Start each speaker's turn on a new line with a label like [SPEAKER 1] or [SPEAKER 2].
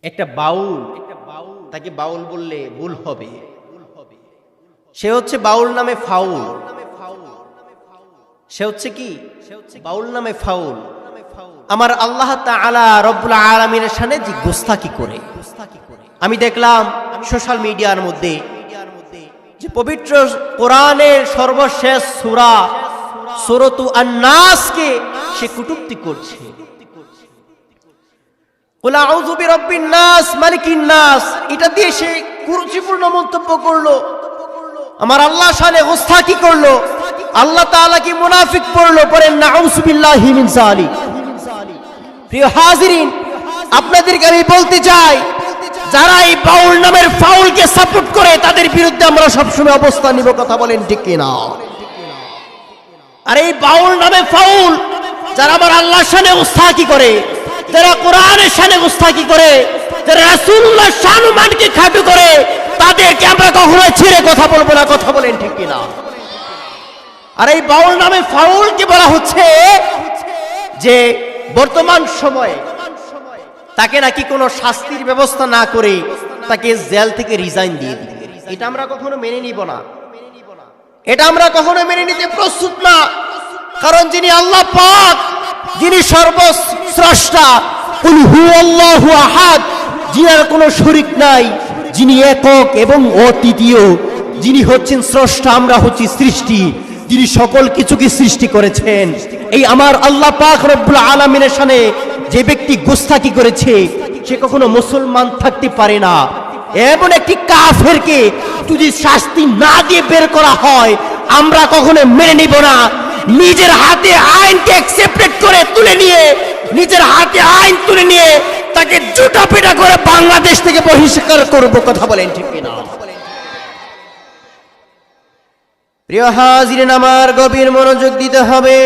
[SPEAKER 1] একটা বাউল, তাকে বাউল বললে ভুল হবে। সে হচ্ছে বাউল নামে ফাউল। সে হচ্ছে কি? বাউল নামে ফাউল। আমার আল্লাহ তাআলা রব্বুল আলামিনের শানে যে গোস্তাকি করে। আমি দেখলাম সোশ্যাল মিডিয়ার মধ্যে যে পবিত্র কোরআনের সর্বশেষ সূরা সূরাতু আন-নাসকে সে কটূক্তি করছে। কুল আউযু বিরাব্বিন নাস মালিকিন নাস, এটা দিয়ে সে কুরুচিপূর্ণ মন্তব্য করলো। আমার আল্লাহ শানে গোস্তাকি করলো, আল্লাহ তাআলা কি মুনাফিক পড়লো, পড়েন নাউযু বিল্লাহি মিন যালিক। প্রিয় হাজিরিন, আপনাদেরকে আমি বলতে চাই, যারা এই বাউল নামের ফাউলকে সাপোর্ট করে তাদের বিরুদ্ধে আমরা সবসময় অবস্থান নিব। কথা বলেন ঠিক কিনা? আর এই বাউল নামে ফাউল যারা আমার আল্লাহর শানে গোস্তাকি করে, যারা কোরআনের শানে গোস্তাকি করে, যারা রাসূলুল্লাহর সম্মানকে খাটো করে, তাদেরকে আমরা কখনো ছেড়ে কথা বলবো না। কথা বলেন ঠিক কিনা? আর এই বাউল নামে ফাউলকে বলা হচ্ছে যে বর্তমান সময়ে তাকে নাকি কোনো শাস্তির ব্যবস্থা না করে তাকে জেল থেকে রিজাইন দিয়ে দিবে। এটা আমরা কখনো মেনে নিব না। এটা আমরা কখনো মেনে নিতে প্রস্তুত না। কারণ যিনি আল্লাহ পাক, যিনি সর্বস্রষ্টা, কুল হুয়াল্লাহু আহাদ, যিনার কোনো শরীক নাই, যিনি একক এবং অদ্বিতীয়, যিনি হচ্ছেন স্রষ্টা, আমরা হচ্ছি সৃষ্টি, যিনি সকল কিছুকে সৃষ্টি করেছেন, এই আমার আল্লাহ পাক রব্বুল আলামিনের শানে যে ব্যক্তি গোস্তাকি করেছে সে কখনো মুসলমান থাকতে পারে না। এমন একটি কাফেরকে যদি শাস্তি না দিয়ে বের করা হয় আমরা কখনো মেনে নিব না। নিজের হাতে আইনকে অ্যাকসেপ্টেড করে তুলে নিয়ে, নিজের হাতে আইন তুলে নিয়ে তাকে জুতা পেটা করে বাংলাদেশ থেকে বহিষ্কার করব। কথা বলেন ঠিক কিনা? প্রিয় হাজিরিন, আমার গভীর মনোযোগ দিতে হবে।